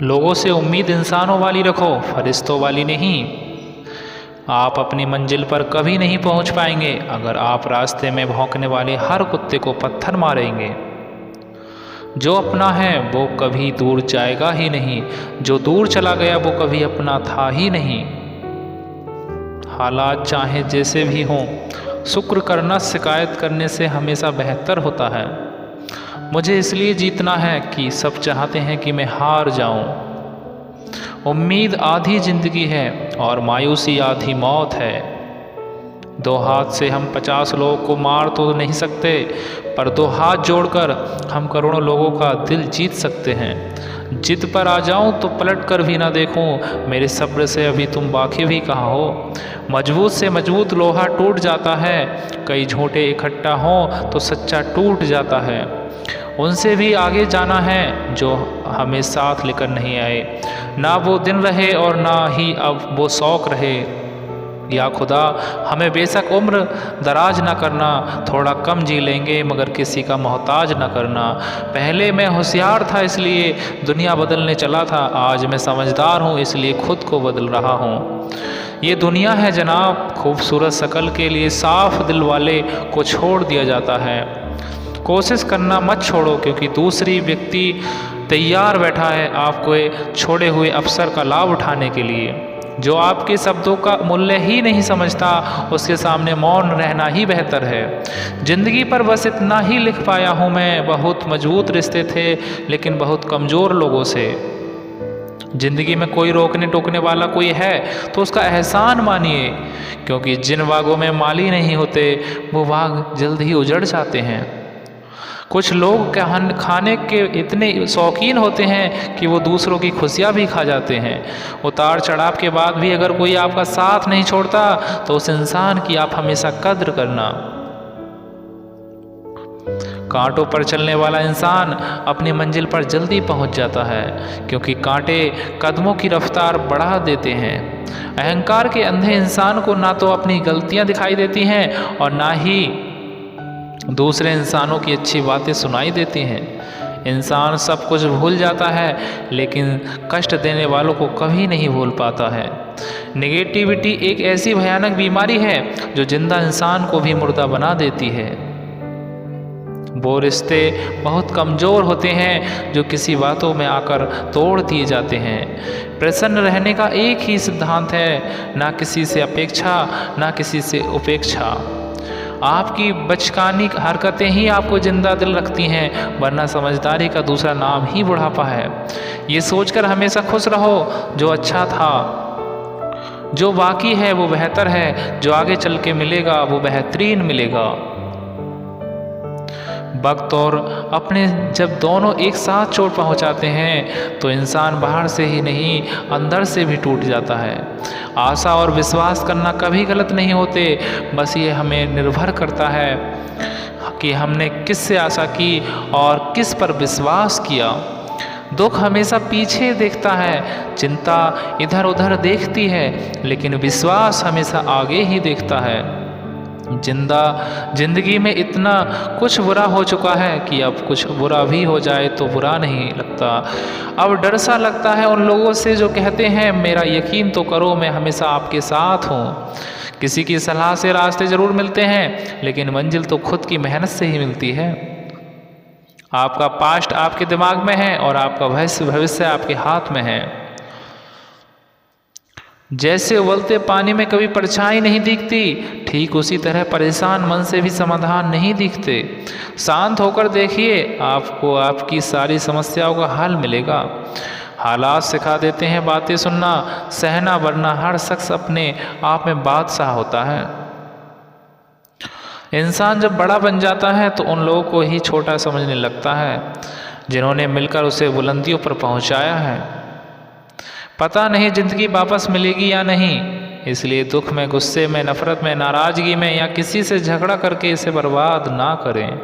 लोगों से उम्मीद इंसानों वाली रखो, फरिश्तों वाली नहीं। आप अपनी मंजिल पर कभी नहीं पहुंच पाएंगे अगर आप रास्ते में भौंकने वाले हर कुत्ते को पत्थर मारेंगे। जो अपना है वो कभी दूर जाएगा ही नहीं, जो दूर चला गया वो कभी अपना था ही नहीं। हालात चाहे जैसे भी हों, शुक्र करना शिकायत करने से हमेशा बेहतर होता है। मुझे इसलिए जीतना है कि सब चाहते हैं कि मैं हार जाऊं। उम्मीद आधी जिंदगी है और मायूसी आधी मौत है। दो हाथ से हम 50 लोगों को मार तो नहीं सकते, पर दो हाथ जोड़कर हम करोड़ों लोगों का दिल जीत सकते हैं। जिद पर आ जाऊं तो पलट कर भी ना देखूं, मेरे सब्र से अभी तुम वाकिफ ही कहाँ हो। मजबूत से मजबूत लोहा टूट जाता है, कई झूठे इकट्ठा हों तो सच्चा टूट जाता है। उनसे भी आगे जाना है जो हमें साथ लेकर नहीं आए। ना वो दिन रहे और ना ही अब वो शौक़ रहे। या खुदा हमें बेशक उम्र दराज ना करना, थोड़ा कम जी लेंगे मगर किसी का मोहताज ना करना। पहले मैं होशियार था इसलिए दुनिया बदलने चला था, आज मैं समझदार हूँ इसलिए खुद को बदल रहा हूँ। ये दुनिया है जनाब, खूबसूरत शक्ल के लिए साफ दिल वाले को छोड़ दिया जाता है। कोशिश करना मत छोड़ो, क्योंकि दूसरी व्यक्ति तैयार बैठा है आपको छोड़े हुए अवसर का लाभ उठाने के लिए। जो आपके शब्दों का मूल्य ही नहीं समझता उसके सामने मौन रहना ही बेहतर है। जिंदगी पर बस इतना ही लिख पाया हूँ मैं, बहुत मजबूत रिश्ते थे लेकिन बहुत कमज़ोर लोगों से। जिंदगी में कोई रोकने टोकने वाला कोई है तो उसका एहसान मानिए, क्योंकि जिन बागों में माली नहीं होते वो बाग जल्द ही उजड़ जाते हैं। कुछ लोग खाने के इतने शौकीन होते हैं कि वो दूसरों की खुशियाँ भी खा जाते हैं। उतार चढ़ाव के बाद भी अगर कोई आपका साथ नहीं छोड़ता तो उस इंसान की आप हमेशा कद्र करना। कांटों पर चलने वाला इंसान अपनी मंजिल पर जल्दी पहुंच जाता है, क्योंकि कांटे कदमों की रफ्तार बढ़ा देते हैं। अहंकार के अंधे इंसान को ना तो अपनी गलतियां दिखाई देती हैं और ना ही दूसरे इंसानों की अच्छी बातें सुनाई देती हैं। इंसान सब कुछ भूल जाता है लेकिन कष्ट देने वालों को कभी नहीं भूल पाता है। नेगेटिविटी एक ऐसी भयानक बीमारी है जो जिंदा इंसान को भी मुर्दा बना देती है। वो रिश्ते बहुत कमज़ोर होते हैं जो किसी बातों में आकर तोड़ दिए जाते हैं। प्रसन्न रहने का एक ही सिद्धांत है, ना किसी से अपेक्षा ना किसी से उपेक्षा। आपकी बचकानी हरकतें ही आपको जिंदा दिल रखती हैं, वरना समझदारी का दूसरा नाम ही बुढ़ापा है। ये सोचकर हमेशा खुश रहो जो अच्छा था, जो बाकी है वो बेहतर है, जो आगे चल के मिलेगा वो बेहतरीन मिलेगा। वक्त और अपने जब दोनों एक साथ चोट पहुंचाते हैं तो इंसान बाहर से ही नहीं अंदर से भी टूट जाता है। आशा और विश्वास करना कभी गलत नहीं होते, बस ये हमें निर्भर करता है कि हमने किस से आशा की और किस पर विश्वास किया। दुख हमेशा पीछे देखता है, चिंता इधर उधर देखती है, लेकिन विश्वास हमेशा आगे ही देखता है। जिंदगी में इतना कुछ बुरा हो चुका है कि अब कुछ बुरा भी हो जाए तो बुरा नहीं लगता। अब डर सा लगता है उन लोगों से जो कहते हैं मेरा यकीन तो करो मैं हमेशा आपके साथ हूँ। किसी की सलाह से रास्ते ज़रूर मिलते हैं लेकिन मंजिल तो खुद की मेहनत से ही मिलती है। आपका पास्ट आपके दिमाग में है और आपका भविष्य आपके हाथ में है। जैसे उबलते पानी में कभी परछाई नहीं दिखती, ठीक उसी तरह परेशान मन से भी समाधान नहीं दिखते। शांत होकर देखिए, आपको आपकी सारी समस्याओं का हल मिलेगा। हालात सिखा देते हैं बातें सुनना, सहना, वरना हर शख्स अपने आप में बादशाह होता है। इंसान जब बड़ा बन जाता है तो उन लोगों को ही छोटा समझने लगता है जिन्होंने मिलकर उसे बुलंदियों पर पहुंचाया है। पता नहीं ज़िंदगी वापस मिलेगी या नहीं, इसलिए दुख में, गुस्से में, नफ़रत में, नाराज़गी में या किसी से झगड़ा करके इसे बर्बाद ना करें।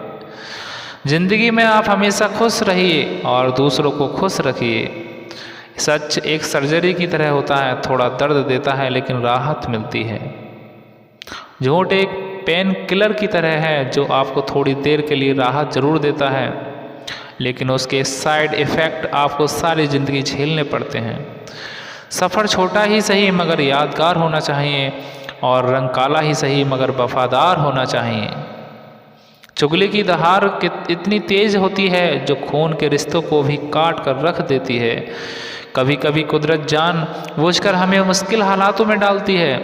ज़िंदगी में आप हमेशा खुश रहिए और दूसरों को खुश रखिए। सच एक सर्जरी की तरह होता है, थोड़ा दर्द देता है लेकिन राहत मिलती है। झूठ एक पेन किलर की तरह है जो आपको थोड़ी देर के लिए राहत ज़रूर देता है। लेकिन उसके साइड इफ़ेक्ट आपको सारी ज़िंदगी झेलने पड़ते हैं। सफ़र छोटा ही सही मगर यादगार होना चाहिए, और रंग काला ही सही मगर वफादार होना चाहिए। चुगली की दहाड़ इतनी तेज़ होती है जो खून के रिश्तों को भी काट कर रख देती है। कभी कभी कुदरत जानबूझकर हमें मुश्किल हालातों में डालती है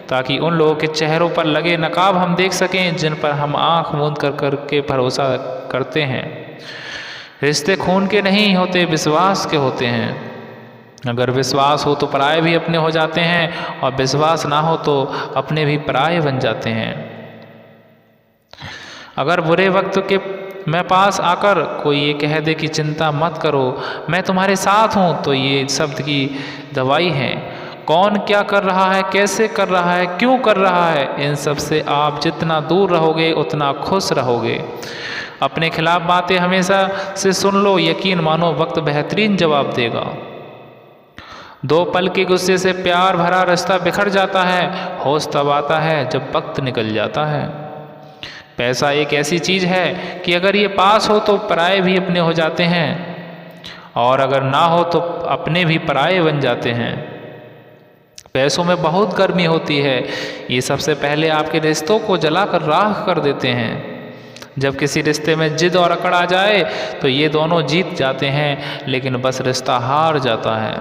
ताकि उन लोगों के चेहरों पर लगे नकाब हम देख सकें जिन पर हम आंख मूंद कर करके भरोसा करते हैं। रिश्ते खून के नहीं होते, विश्वास के होते हैं। अगर विश्वास हो तो पराये भी अपने हो जाते हैं, और विश्वास ना हो तो अपने भी पराये बन जाते हैं। अगर बुरे वक्त के मैं पास आकर कोई ये कह दे कि चिंता मत करो, मैं तुम्हारे साथ हूँ, तो ये शब्द की दवाई है। कौन क्या कर रहा है, कैसे कर रहा है, क्यों कर रहा है, इन सब से आप जितना दूर रहोगे उतना खुश रहोगे। अपने खिलाफ बातें हमेशा से सुन लो, यकीन मानो वक्त बेहतरीन जवाब देगा। दो पल के गुस्से से प्यार भरा रिश्ता बिखर जाता है। होश तब आता है जब वक्त निकल जाता है। पैसा एक ऐसी चीज़ है कि अगर ये पास हो तो पराये भी अपने हो जाते हैं, और अगर ना हो तो अपने भी पराये बन जाते हैं। पैसों में बहुत गर्मी होती है, ये सबसे पहले आपके रिश्तों को जलाकर राख कर देते हैं। जब किसी रिश्ते में जिद और अकड़ आ जाए तो ये दोनों जीत जाते हैं, लेकिन बस रिश्ता हार जाता है।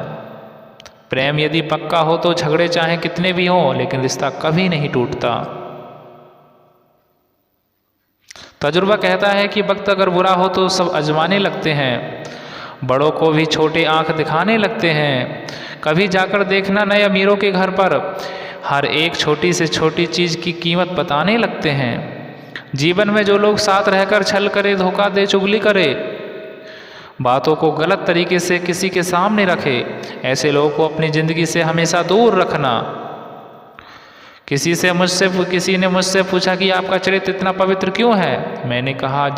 प्रेम यदि पक्का हो तो झगड़े चाहे कितने भी हों, लेकिन रिश्ता कभी नहीं टूटता। तजुर्बा कहता है कि वक्त अगर बुरा हो तो सब आजमाने लगते हैं, बड़ों को भी छोटे आंख दिखाने लगते हैं। कभी जाकर देखना नए अमीरों के घर पर, हर एक छोटी से छोटी चीज़ की कीमत बताने लगते हैं। जीवन में जो लोग साथ रहकर छल करे, धोखा दे, चुगली करे, बातों को गलत तरीके से किसी के सामने रखे, ऐसे लोगों को अपनी ज़िंदगी से हमेशा दूर रखना। किसी ने मुझसे पूछा कि आपका चरित्र इतना पवित्र क्यों है। मैंने कहा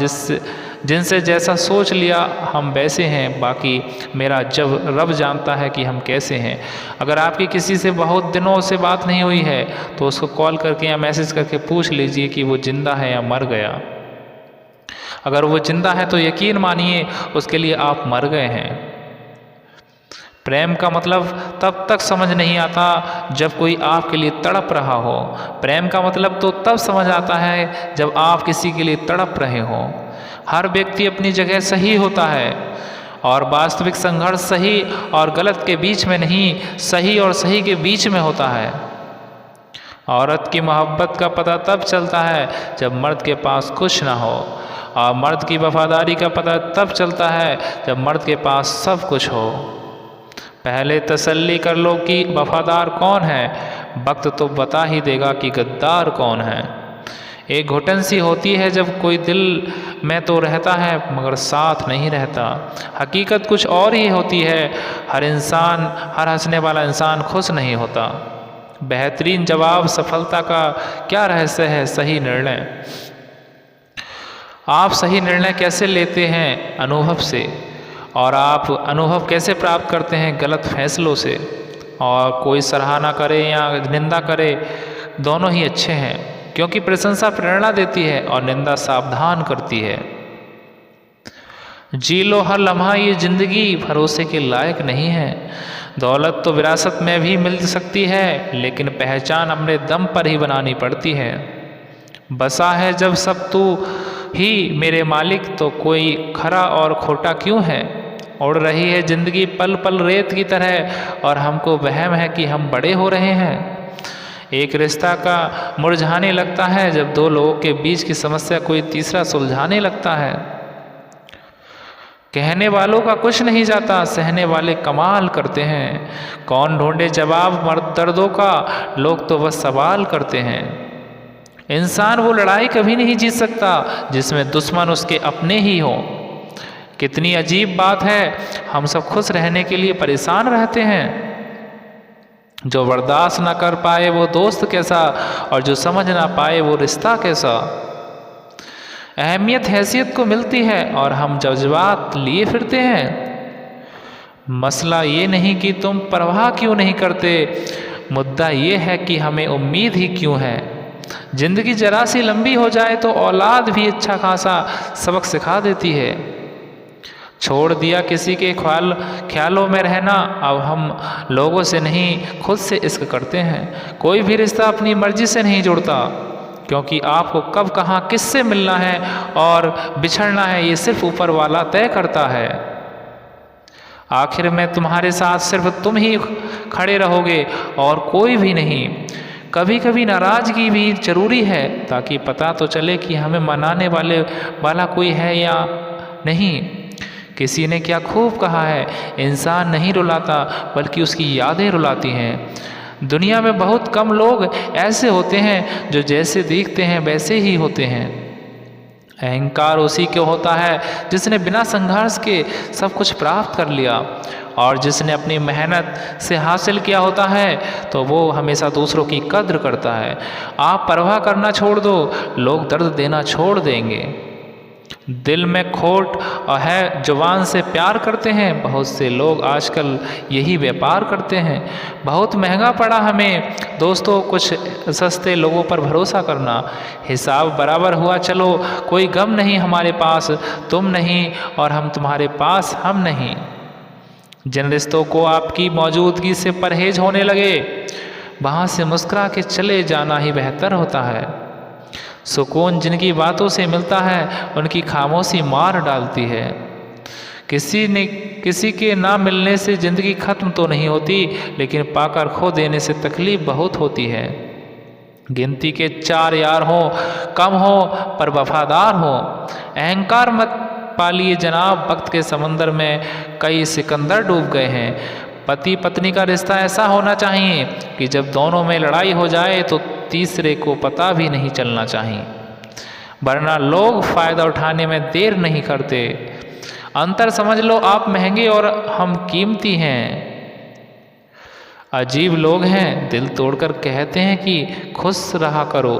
जिनसे जैसा सोच लिया हम वैसे हैं, बाकी मेरा जब रब जानता है कि हम कैसे हैं। अगर आपकी किसी से बहुत दिनों से बात नहीं हुई है तो उसको कॉल करके या मैसेज करके पूछ लीजिए कि वो जिंदा है या मर गया। अगर वो जिंदा है तो यकीन मानिए उसके लिए आप मर गए हैं। प्रेम का मतलब तब तक समझ नहीं आता जब कोई आपके लिए तड़प रहा हो। प्रेम का मतलब तो तब समझ आता है जब आप किसी के लिए तड़प रहे हो। हर व्यक्ति अपनी जगह सही होता है, और वास्तविक संघर्ष सही और गलत के बीच में नहीं, सही और सही के बीच में होता है। औरत की मोहब्बत का पता तब चलता है जब मर्द के पास कुछ ना हो, और मर्द की वफादारी का पता तब चलता है जब मर्द के पास सब कुछ हो। पहले तसल्ली कर लो कि वफादार कौन है, वक्त तो बता ही देगा कि गद्दार कौन है। एक घुटन सी होती है जब कोई दिल में तो रहता है मगर साथ नहीं रहता। हकीकत कुछ और ही होती है। हर हंसने वाला इंसान खुश नहीं होता। बेहतरीन जवाब सफलता का क्या रहस्य है? सही निर्णय। आप सही निर्णय कैसे लेते हैं? अनुभव से। और आप अनुभव कैसे प्राप्त करते हैं? गलत फैसलों से। और कोई सराहना करे या निंदा करे, दोनों ही अच्छे हैं, क्योंकि प्रशंसा प्रेरणा देती है और निंदा सावधान करती है। जी लो हर लम्हा, ये ज़िंदगी भरोसे के लायक नहीं है। दौलत तो विरासत में भी मिल सकती है, लेकिन पहचान अपने दम पर ही बनानी पड़ती है। बसा है जब सब तू ही मेरे मालिक, तो कोई खरा और खोटा क्यों है। उड़ रही है ज़िंदगी पल पल रेत की तरह, और हमको वहम है कि हम बड़े हो रहे हैं। एक रिश्ता का मुरझाने लगता है जब दो लोगों के बीच की समस्या कोई तीसरा सुलझाने लगता है। कहने वालों का कुछ नहीं जाता, सहने वाले कमाल करते हैं। कौन ढूंढे जवाब मर्द दर्दों का, लोग तो बस सवाल करते हैं। इंसान वो लड़ाई कभी नहीं जीत सकता जिसमें दुश्मन उसके अपने ही हों। कितनी अजीब बात है, हम सब खुश रहने के लिए परेशान रहते हैं। जो बर्दाश्त ना कर पाए वो दोस्त कैसा, और जो समझ ना पाए वो रिश्ता कैसा। अहमियत हैसियत को मिलती है और हम जज्बात लिए फिरते हैं। मसला ये नहीं कि तुम परवाह क्यों नहीं करते, मुद्दा ये है कि हमें उम्मीद ही क्यों है। जिंदगी जरा सी लंबी हो जाए तो औलाद भी अच्छा खासा सबक सिखा देती है। छोड़ दिया किसी के ख्यालों में रहना। अब हम लोगों से नहीं खुद से इश्क करते हैं। कोई भी रिश्ता अपनी मर्जी से नहीं जुड़ता, क्योंकि आपको कब कहाँ किससे मिलना है और बिछड़ना है ये सिर्फ ऊपर वाला तय करता है। आखिर में तुम्हारे साथ सिर्फ तुम ही खड़े रहोगे और कोई भी नहीं। कभी कभी नाराज़गी भी ज़रूरी है, ताकि पता तो चले कि हमें मनाने वाला कोई है या नहीं। किसी ने क्या खूब कहा है, इंसान नहीं रुलाता बल्कि उसकी यादें रुलाती हैं। दुनिया में बहुत कम लोग ऐसे होते हैं जो जैसे दिखते हैं वैसे ही होते हैं। अहंकार उसी को होता है जिसने बिना संघर्ष के सब कुछ प्राप्त कर लिया, और जिसने अपनी मेहनत से हासिल किया होता है तो वो हमेशा दूसरों की कद्र करता है। आप परवाह करना छोड़ दो, लोग दर्द देना छोड़ देंगे। दिल में खोट है, जुबान से प्यार करते हैं। बहुत से लोग आजकल यही व्यापार करते हैं। बहुत महंगा पड़ा हमें दोस्तों कुछ सस्ते लोगों पर भरोसा करना। हिसाब बराबर हुआ चलो, कोई गम नहीं हमारे पास, तुम नहीं और हम तुम्हारे पास हम नहीं। जिन रिश्तों को आपकी मौजूदगी से परहेज होने लगे, वहाँ से मुस्कुरा के चले जाना ही बेहतर होता है। सुकून जिनकी बातों से मिलता है उनकी खामोशी मार डालती है। किसी के ना मिलने से ज़िंदगी ख़त्म तो नहीं होती, लेकिन पाकर खो देने से तकलीफ़ बहुत होती है। गिनती के 4 यार हों, कम हो पर वफादार हो। अहंकार मत पालिए जनाब, वक्त के समंदर में कई सिकंदर डूब गए हैं। पति पत्नी का रिश्ता ऐसा होना चाहिए कि जब दोनों में लड़ाई हो जाए तो तीसरे को पता भी नहीं चलना चाहिए, वरना लोग फ़ायदा उठाने में देर नहीं करते। अंतर समझ लो, आप महंगे और हम कीमती हैं। अजीब लोग हैं, दिल तोड़कर कहते हैं कि खुश रहा करो।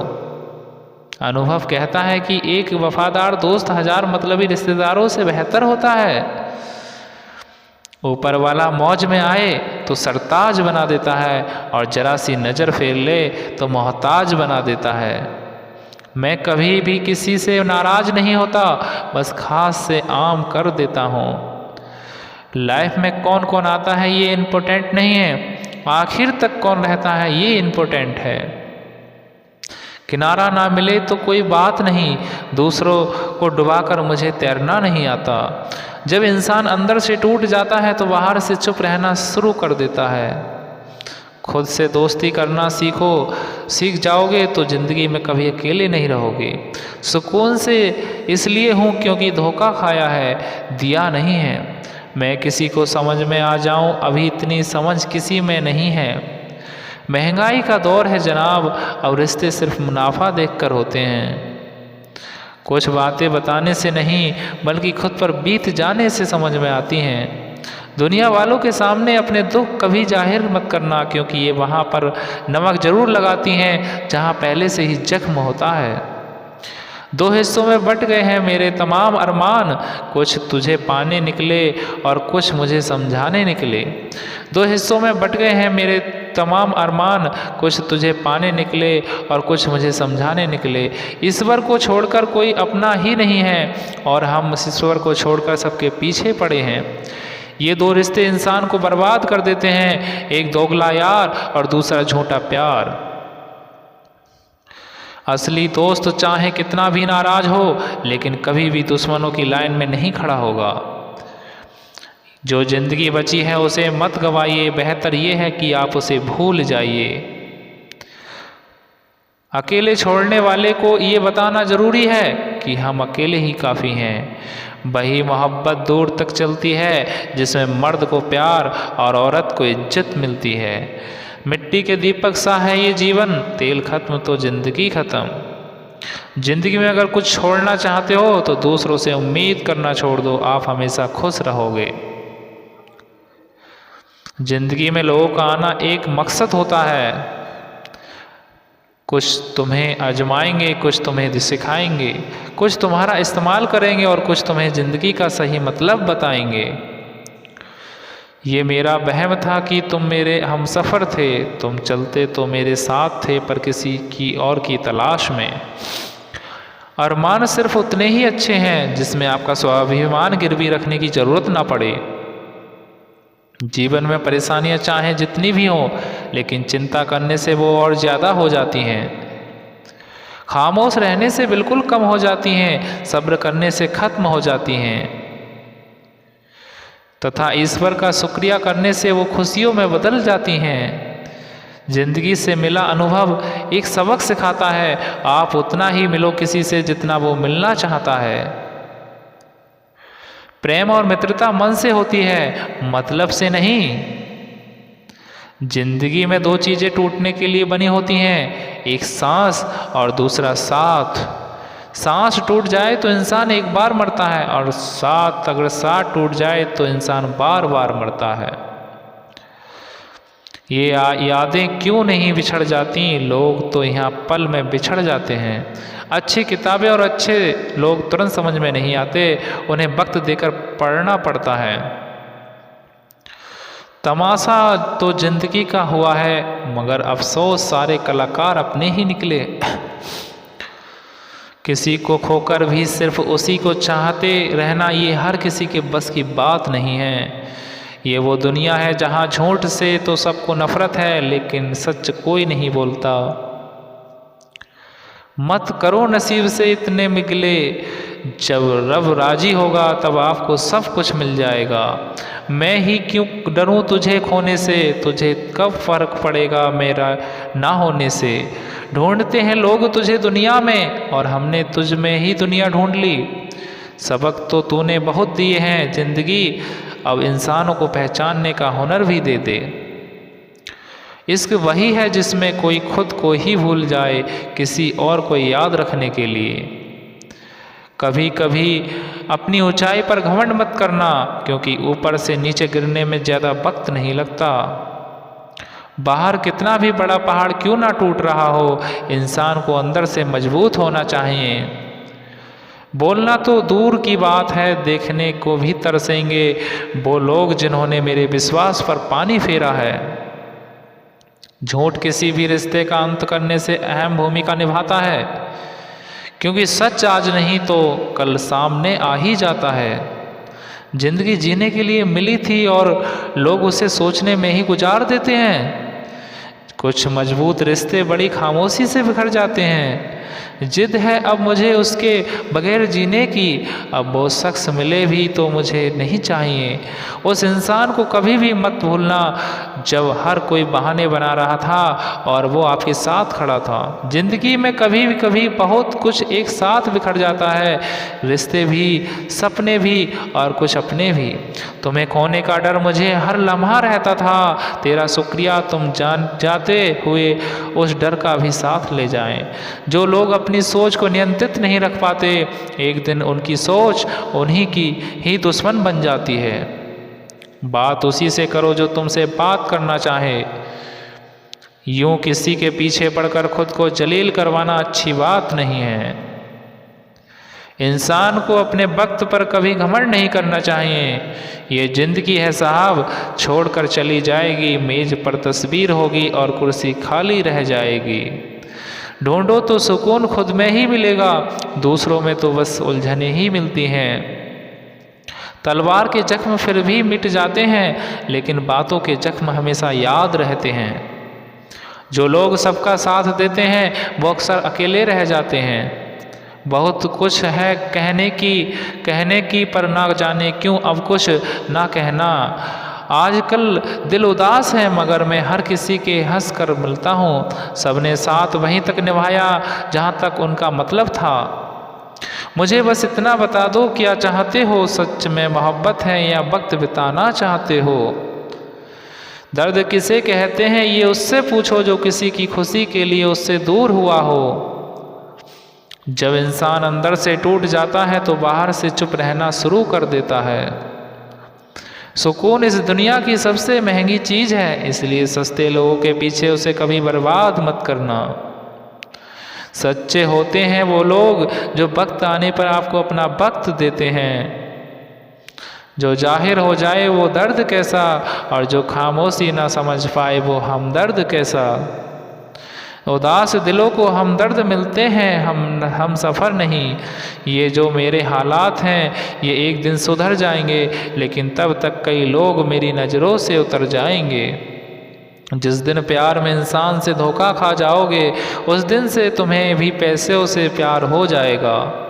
अनुभव कहता है कि एक वफादार दोस्त 1000 मतलबी रिश्तेदारों से बेहतर होता है। ऊपर वाला मौज में आए तो सरताज बना देता है, और जरा सी नज़र फेर ले तो मोहताज बना देता है। मैं कभी भी किसी से नाराज़ नहीं होता, बस खास से आम कर देता हूँ। लाइफ में कौन कौन आता है ये इम्पोर्टेंट नहीं है, आखिर तक कौन रहता है ये इम्पोर्टेंट है। किनारा ना मिले तो कोई बात नहीं, दूसरों को डुबाकर मुझे तैरना नहीं आता। जब इंसान अंदर से टूट जाता है तो बाहर से चुप रहना शुरू कर देता है। खुद से दोस्ती करना सीख जाओगे तो ज़िंदगी में कभी अकेले नहीं रहोगे। सुकून से इसलिए हूँ क्योंकि धोखा खाया है, दिया नहीं है। मैं किसी को समझ में आ जाऊँ, अभी इतनी समझ किसी में नहीं है। महंगाई का दौर है जनाब, अब रिश्ते सिर्फ मुनाफा देखकर होते हैं। कुछ बातें बताने से नहीं बल्कि खुद पर बीत जाने से समझ में आती हैं। दुनिया वालों के सामने अपने दुख कभी जाहिर मत करना, क्योंकि ये वहाँ पर नमक ज़रूर लगाती हैं जहाँ पहले से ही जख्म होता है। 2 हिस्सों में बट गए हैं मेरे तमाम अरमान, कुछ तुझे पाने निकले और कुछ मुझे समझाने निकले। 2 हिस्सों में बट गए हैं मेरे तमाम अरमान, कुछ तुझे पाने निकले और कुछ मुझे समझाने निकले। ईश्वर को छोड़कर कोई अपना ही नहीं है, और हम ईश्वर को छोड़कर सबके पीछे पड़े हैं। ये 2 रिश्ते इंसान को बर्बाद कर देते हैं, एक दोगला यार और दूसरा झूठा प्यार। असली दोस्त चाहे कितना भी नाराज हो, लेकिन कभी भी दुश्मनों की लाइन में नहीं खड़ा होगा। जो जिंदगी बची है उसे मत गवाइए, बेहतर ये है कि आप उसे भूल जाइए। अकेले छोड़ने वाले को ये बताना ज़रूरी है कि हम अकेले ही काफ़ी हैं। वही मोहब्बत दूर तक चलती है जिसमें मर्द को प्यार और औरत को इज्जत मिलती है। मिट्टी के दीपक सा है ये जीवन, तेल खत्म तो जिंदगी खत्म। जिंदगी में अगर कुछ छोड़ना चाहते हो तो दूसरों से उम्मीद करना छोड़ दो, आप हमेशा खुश रहोगे। जिंदगी में लोगों का आना एक मकसद होता है, कुछ तुम्हें आजमाएंगे, कुछ तुम्हें सिखाएंगे, कुछ तुम्हारा इस्तेमाल करेंगे और कुछ तुम्हें ज़िंदगी का सही मतलब बताएंगे। ये मेरा वहम था कि तुम मेरे हमसफ़र थे, तुम चलते तो मेरे साथ थे पर किसी की और की तलाश में। अरमान सिर्फ उतने ही अच्छे हैं जिसमें आपका स्वाभिमान गिरवी रखने की ज़रूरत ना पड़े। जीवन में परेशानियां चाहे जितनी भी हों, लेकिन चिंता करने से वो और ज़्यादा हो जाती हैं। खामोश रहने से बिल्कुल कम हो जाती हैं, सब्र करने से खत्म हो जाती हैं, तथा ईश्वर का शुक्रिया करने से वो खुशियों में बदल जाती हैं। जिंदगी से मिला अनुभव एक सबक सिखाता है, आप उतना ही मिलो किसी से जितना वो मिलना चाहता है। प्रेम और मित्रता मन से होती है, मतलब से नहीं। जिंदगी में दो चीजें टूटने के लिए बनी होती हैं, एक सांस और दूसरा साथ। सांस टूट जाए तो इंसान एक बार मरता है, और अगर साथ टूट जाए तो इंसान बार बार मरता है। ये यादें क्यों नहीं बिछड़ जाती, लोग तो यहाँ पल में बिछड़ जाते हैं। अच्छी किताबें और अच्छे लोग तुरंत समझ में नहीं आते, उन्हें वक्त देकर पढ़ना पड़ता है। तमाशा तो जिंदगी का हुआ है, मगर अफसोस सारे कलाकार अपने ही निकले। किसी को खोकर भी सिर्फ उसी को चाहते रहना, ये हर किसी के बस की बात नहीं है। ये वो दुनिया है जहाँ झूठ से तो सबको नफरत है, लेकिन सच कोई नहीं बोलता। मत करो नसीब से इतने मिगले, जब रब राजी होगा तब आपको सब कुछ मिल जाएगा। मैं ही क्यों डरूं तुझे खोने से, तुझे कब फर्क पड़ेगा मेरा ना होने से। ढूंढते हैं लोग तुझे दुनिया में, और हमने तुझ में ही दुनिया ढूंढ ली। सबक तो तूने बहुत दिए हैं जिंदगी, अब इंसानों को पहचानने का हुनर भी दे दे। इश्क वही है जिसमें कोई खुद को ही भूल जाए, किसी और को याद रखने के लिए। कभी कभी अपनी ऊंचाई पर घमंड मत करना, क्योंकि ऊपर से नीचे गिरने में ज़्यादा वक्त नहीं लगता। बाहर कितना भी बड़ा पहाड़ क्यों ना टूट रहा हो, इंसान को अंदर से मजबूत होना चाहिए। बोलना तो दूर की बात है, देखने को भी तरसेंगे वो लोग जिन्होंने मेरे विश्वास पर पानी फेरा है। झूठ किसी भी रिश्ते का अंत करने से अहम भूमिका निभाता है, क्योंकि सच आज नहीं तो कल सामने आ ही जाता है। जिंदगी जीने के लिए मिली थी और लोग उसे सोचने में ही गुजार देते हैं। कुछ मजबूत रिश्ते बड़ी खामोशी से बिखर जाते हैं। जिद है अब मुझे उसके बगैर जीने की, अब वो शख्स मिले भी तो मुझे नहीं चाहिए। उस इंसान को कभी भी मत भूलना जब हर कोई बहाने बना रहा था और वो आपके साथ खड़ा था। जिंदगी में कभी बहुत कुछ एक साथ बिखर जाता है, रिश्ते भी, सपने भी और कुछ अपने भी। तुम्हें खोने का डर मुझे हर लम्हा रहता था, तेरा शुक्रिया तुम जाते हुए उस डर का भी साथ ले जाएं। जो लोग अपनी सोच को नियंत्रित नहीं रख पाते, एक दिन उनकी सोच उन्हीं की ही दुश्मन बन जाती है। बात उसी से करो जो तुमसे बात करना चाहे। यूं किसी के पीछे पड़कर खुद को जलील करवाना अच्छी बात नहीं है। इंसान को अपने वक्त पर कभी घमंड नहीं करना चाहिए। ये जिंदगी है साहब, छोड़कर चली जाएगी। मेज पर तस्वीर होगी और कुर्सी खाली रह जाएगी। ढूंढो तो सुकून खुद में ही मिलेगा, दूसरों में तो बस उलझने ही मिलती हैं। तलवार के जख्म फिर भी मिट जाते हैं, लेकिन बातों के जख्म हमेशा याद रहते हैं। जो लोग सबका साथ देते हैं वो अक्सर अकेले रह जाते हैं। बहुत कुछ है कहने की पर ना जाने क्यों अब कुछ ना कहना। आजकल दिल उदास है, मगर मैं हर किसी के हंस कर मिलता हूँ। सबने साथ वहीं तक निभाया जहाँ तक उनका मतलब था। मुझे बस इतना बता दो, क्या चाहते हो? सच में मोहब्बत है या वक्त बिताना चाहते हो? दर्द किसे कहते हैं ये उससे पूछो जो किसी की खुशी के लिए उससे दूर हुआ हो। जब इंसान अंदर से टूट जाता है तो बाहर से चुप रहना शुरू कर देता है। सुकून इस दुनिया की सबसे महंगी चीज़ है, इसलिए सस्ते लोगों के पीछे उसे कभी बर्बाद मत करना। सच्चे होते हैं वो लोग जो वक्त आने पर आपको अपना वक्त देते हैं। जो जाहिर हो जाए वो दर्द कैसा, और जो खामोशी ना समझ पाए वो हमदर्द कैसा। उदास दिलों को हमदर्द मिलते हैं, हम सफ़र नहीं। ये जो मेरे हालात हैं ये एक दिन सुधर जाएंगे, लेकिन तब तक कई लोग मेरी नज़रों से उतर जाएंगे। जिस दिन प्यार में इंसान से धोखा खा जाओगे, उस दिन से तुम्हें भी पैसों से प्यार हो जाएगा।